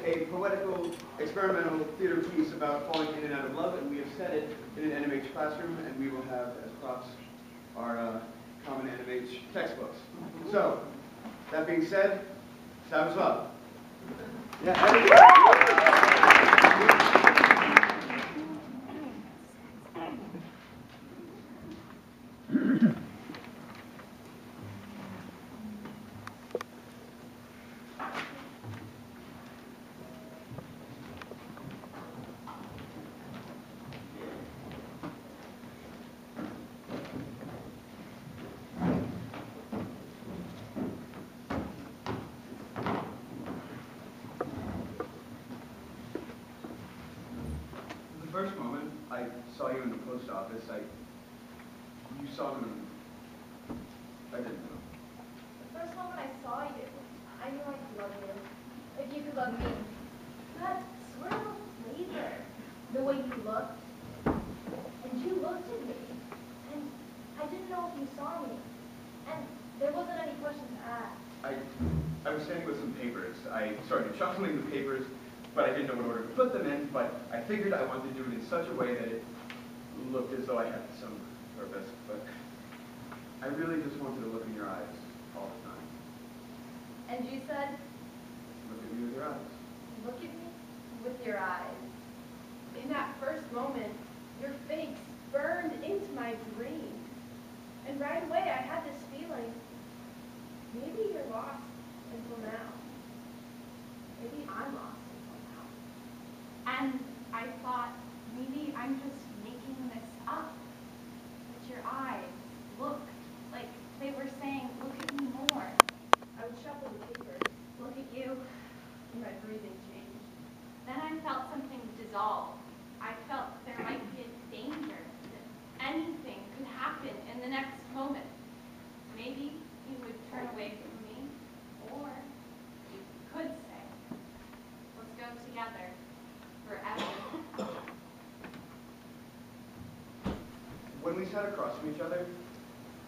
a poetical, experimental theater piece about falling in and out of love, and we have set it in an NMH classroom, and we will have as props our common NMH textbooks. So, that being said, sound us up. The first moment I saw you in the post office, you saw me. I didn't know. The first moment I saw you, I knew I could love you. If you could love me. You had sort of a flavor, the way you looked. And you looked at me, and I didn't know if you saw me. And there wasn't any questions asked. I was standing with some papers. I started shuffling the papers, but I didn't know what order to put them in, but I figured I wanted to do it in such a way that it looked as though I had some purpose, but I really just wanted to look in your eyes all the time. And you said? Look at me with your eyes. Look at me with your eyes. In that first moment, your face burned into my dream. And right away I had this feeling, maybe you're lost until now. Maybe I'm lost. And I thought, maybe I'm just making this up. But your eyes looked like they were saying, look at me more. I would shuffle the paper, look at you, and my breathing changed. Then I felt something dissolve. I felt there might be a danger, that anything could happen in the next moment. Maybe you would turn away from me, or you could say, let's go together. Forever. When we sat across from each other,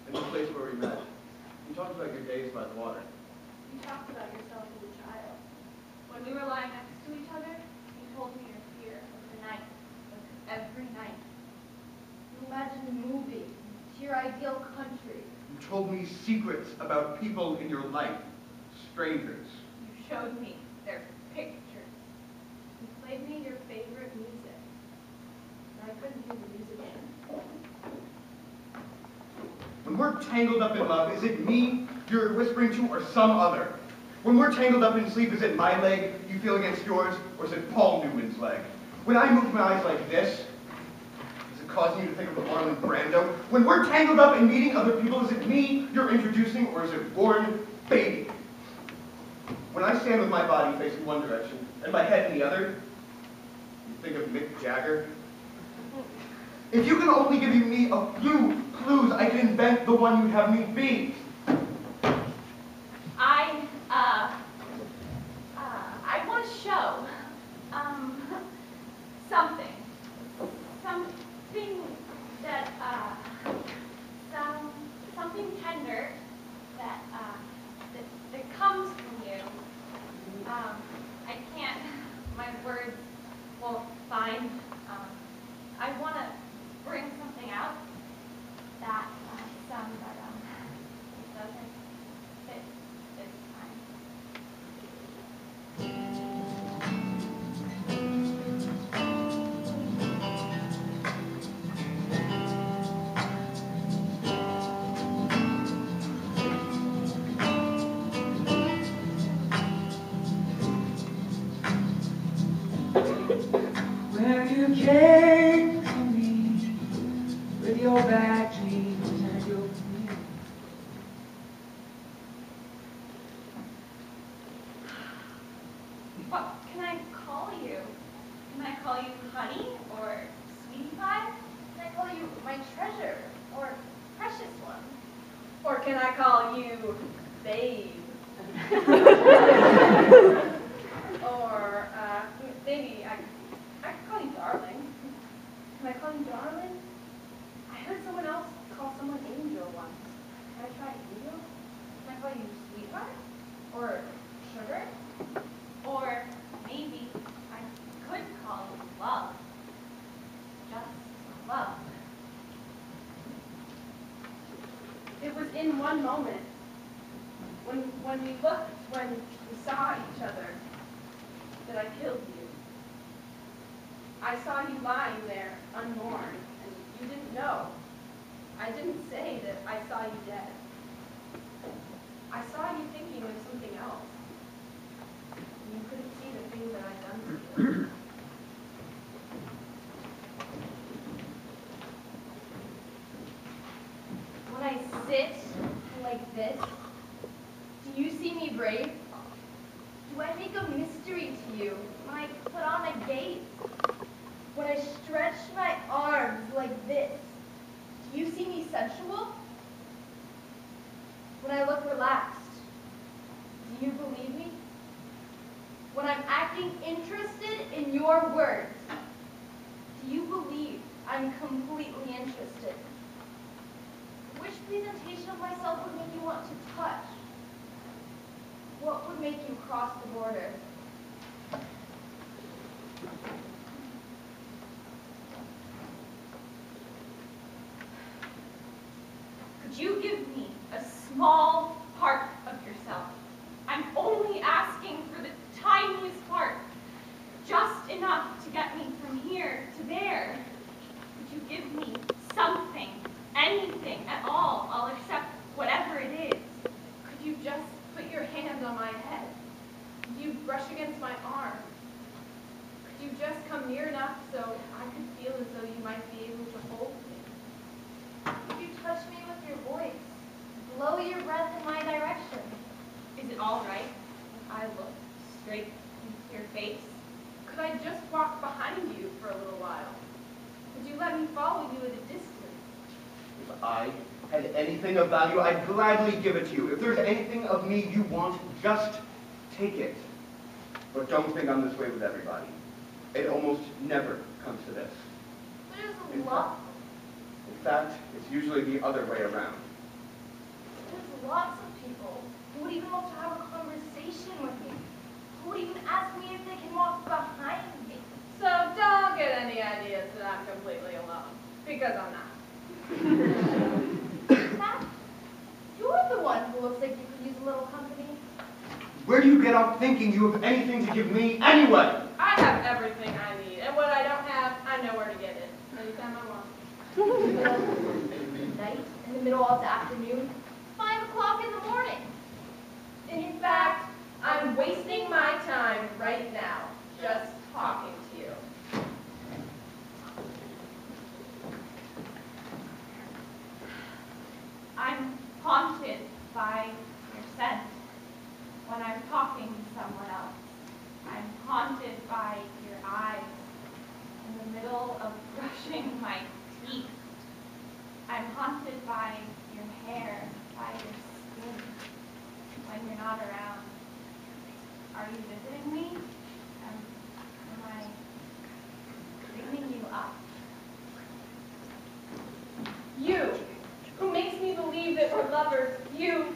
in the place where we met, you talked about your days by the water. You talked about yourself as a child. When we were lying next to each other, you told me your fear of the night, of every night. You imagined a movie to your ideal country. You told me secrets about people in your life, strangers. You showed me their pictures. You played me your favorite music. And I couldn't hear the music in. When we're tangled up in love, is it me you're whispering to or some other? When we're tangled up in sleep, is it my leg you feel against yours, or is it Paul Newman's leg? When I move my eyes like this, is it causing you to think of the Marlon Brando? When we're tangled up in meeting other people, is it me you're introducing, or is it born baby? When I stand with my body facing one direction and my head in the other, you think of Mick Jagger? If you can only give me a few clues, I can invent the one you'd have me be. I want to show, something that, something tender that comes from you. I can't, my words won't find, I want to bring something out that, but, it doesn't fit this time. When you came to me with your bad dreams and your fear, What can I call you? Can I call you honey or sweetie pie? Can I call you my treasure or precious one? Or can I call you babe? Or maybe I could call you darling. Can I call you darling? I heard someone else call someone angel once. Can I try angel? Can I call you sweetheart? Or sugar? Or maybe in one moment. When we looked, when we saw each other, that I killed you. I saw you lying there, unborn, and you didn't know. I didn't say that I saw you dead. I saw you thinking of something else. You couldn't see the thing that I'd done to you. When I sit like this, do you see me brave? Do I make a mystery to you when I put on a gaze? When I stretch my arms like this, do you see me sensual? When I look relaxed, do you believe me? When I'm acting interested in your words, do you believe I'm completely interested? Which presentation of myself would make you want to touch? What would make you cross the border? Could you give me a small part of yourself? I'm only asking for the tiniest part, just enough to get me from here to there. Could you give me something, anything at all? I'll accept whatever it is. Could you just put your hand on my head? Could you brush against my arm? Could you just come near enough so I could feel as though you might be able to hold me? Could you touch me with your voice? Blow your breath in my direction. Is it all right if I look straight into your face? Could I just walk behind you for a little while? Would you let me follow you at a distance? If I had anything of value, I'd gladly give it to you. If there's anything of me you want, just take it. But don't think I'm this way with everybody. It almost never comes to this. There's lots. In fact, it's usually the other way around. There's lots of people who would even want to have a conversation with me. Who would even ask me if they can walk behind me. So don't get any ideas that I'm completely alone, because I'm not. In fact, you're the one who looks like you could use a little company. Where do you get off thinking you have anything to give me anyway? I have everything I need, and what I don't have, I know where to get it. Anytime I want. In the middle of the night, in the middle of the afternoon, 5 o'clock in the morning. In fact, I'm wasting my time right now, just talking to you. I'm haunted by your scent when I'm talking to someone else. I'm haunted by your eyes in the middle of brushing my teeth. I'm haunted by your hair, by your skin when you're not around. Are you visiting me? Am I bringing you up? You, who makes me believe that we're lovers. You,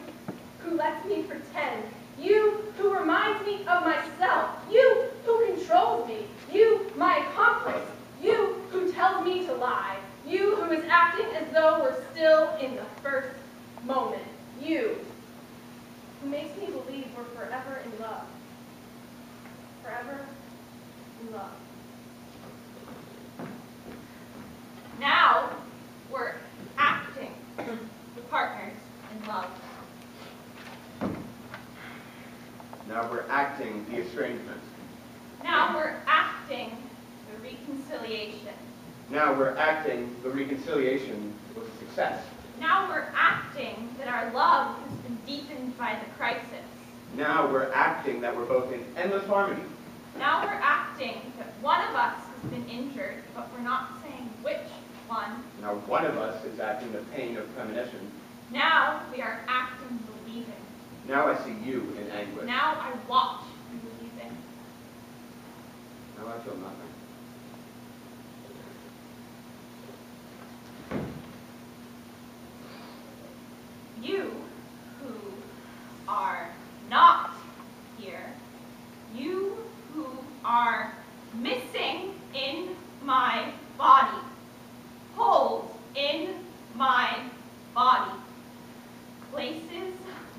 who lets me pretend. You, who reminds me of myself. You, who controls me. You, my accomplice. You, who tells me to lie. You, who is acting as though we're still in the first moment. You, who makes me believe we're forever in love. Forever in love. Now we're acting the partners in love. Now we're acting the estrangement. Now we're acting the reconciliation. Now we're acting the reconciliation was a success. Now we're acting that our love has been deepened by the crisis. Now we're acting that we're both in endless harmony. Now we're acting that one of us has been injured, but we're not saying which one. Now one of us is acting the pain of premonition. Now we are acting believing. Now I see you in anguish. Now I watch you believing. Now I feel nothing. You who are not here, you who are missing in my body, hold in my body.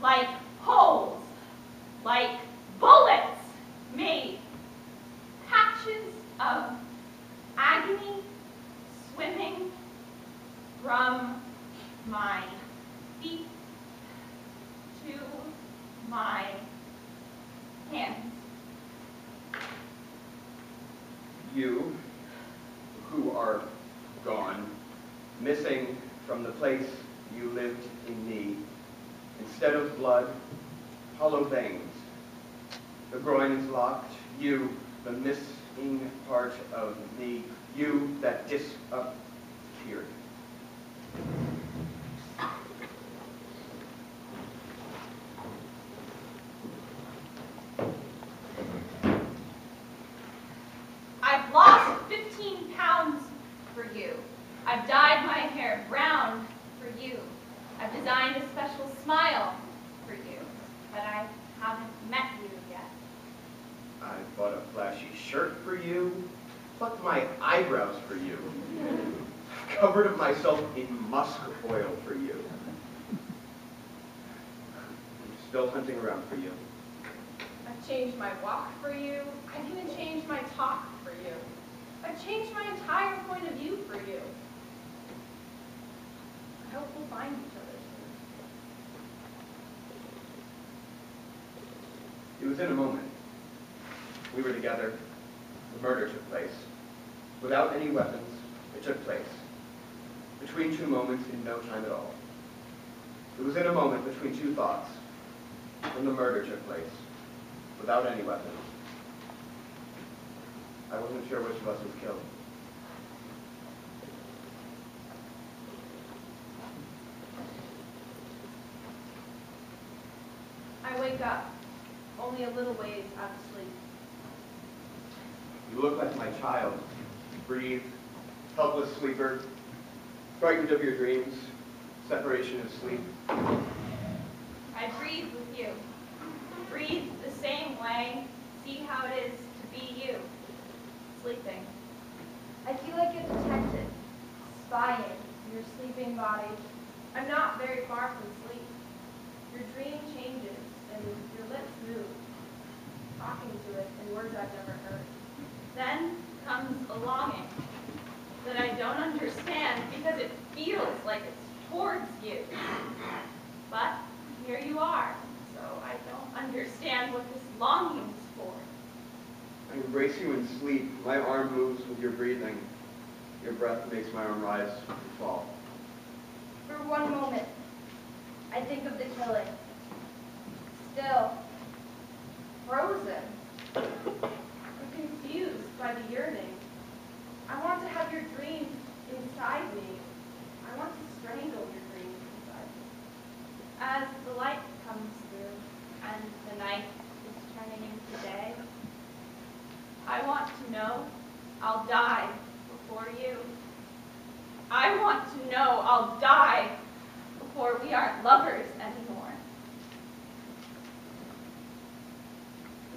like holes, like bullets made patches of agony swimming from my feet to my hands. You, who are gone, missing from the place you lived in me, instead of blood, hollow veins. The groin is locked, you, the missing part of me, you that disappeared. I've lost 15 pounds for you. I've dyed my hair brown for you. I've designed a special smile for you, but I haven't met you yet. I bought a flashy shirt for you, plucked my eyebrows for you, covered myself in musk oil for you. I'm still hunting around for you. I've changed my walk for you. I've even changed my talk for you. I've changed my entire point of view for you. I hope we'll find each other soon. It was in a moment. We were together. The murder took place. Without any weapons, it took place. Between two moments in no time at all. It was in a moment between two thoughts. When the murder took place. Without any weapons. I wasn't sure which of us was killed. I wake up only a little ways out of sleep. You look like my child. Breathe, helpless sleeper, frightened of your dreams, separation of sleep. I breathe with you. Breathe the same way. See how it is to be you. Sleeping. I feel like a detective, spying your sleeping body. I'm not very far from sleep. Your dream changes and your lips move, talking to it in words I've never heard. Then comes a longing that I don't understand because it feels like it's towards you. But here you are, so I don't understand what this longing's for. I embrace you in sleep. My arm moves with your breathing. Your breath makes my arm rise and fall. For one moment, I think of the killing. Still, frozen. I'm confused by the yearning. I want to have your dream inside me. I want to strangle your dream inside me. As the light comes through and the night is turning into day, I want to know I'll die before you. I want to know I'll die before we aren't lovers anymore.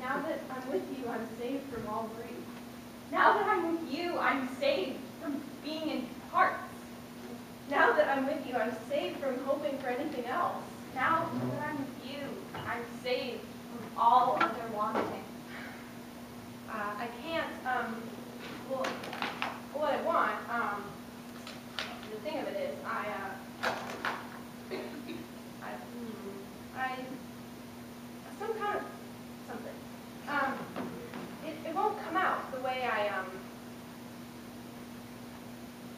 Now that I'm with you, I'm saved from all grief. Now that I'm with you, I'm saved from being in parts. Now that I'm with you, I'm saved from hoping for anything else. Now that I'm with you, I'm saved from all other wanting. I can't, well, what I want, the thing of it is, some kind of something. It won't come out the way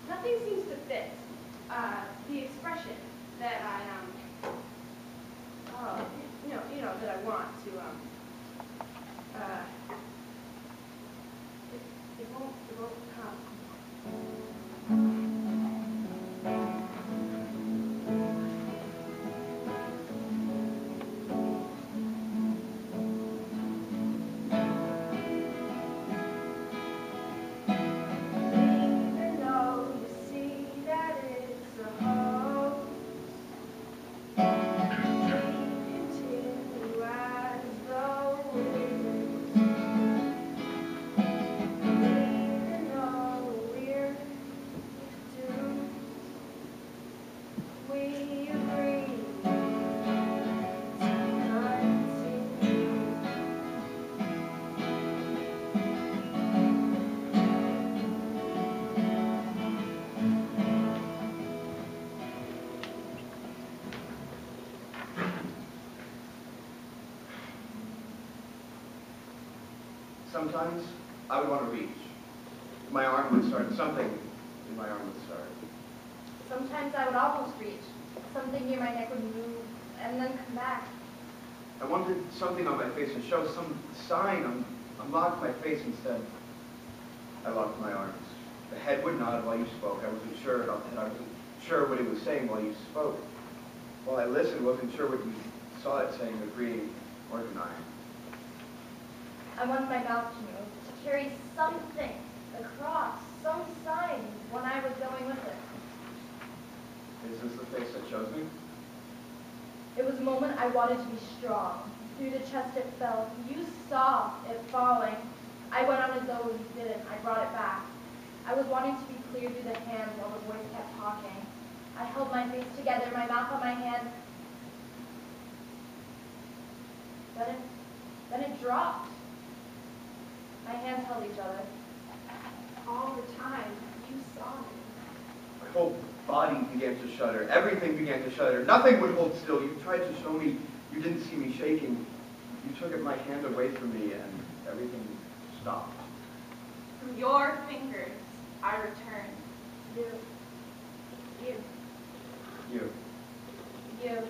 nothing seems to fit, the expression that that I want to, it won't come. Even though you see that it's a hoax, we continue as though it is. Even though Sometimes I would want to reach. My arm would start, something in my arm would start. Sometimes I would almost reach. Something near my neck would move and then come back. I wanted something on my face to show some sign. Unlocked my face instead. I locked my arms. The head would nod while you spoke. I wasn't sure what it was saying while you spoke. While I listened, wasn't sure what you saw it saying, agreeing or denying. I wanted my mouth to move, to carry something across, some sign when I was going with it. Is this the face that chose me? It was a moment I wanted to be strong. Through the chest it fell. You saw it falling. I went on as though you didn't. I brought it back. I was wanting to be clear through the hands while the voice kept talking. I held my face together, my mouth on my hand. Then it dropped. My hands held each other. All the time, you saw me. My whole body began to shudder. Everything began to shudder. Nothing would hold still. You tried to show me you didn't see me shaking. You took my hand away from me and everything stopped. From your fingers, I returned. You. You. You.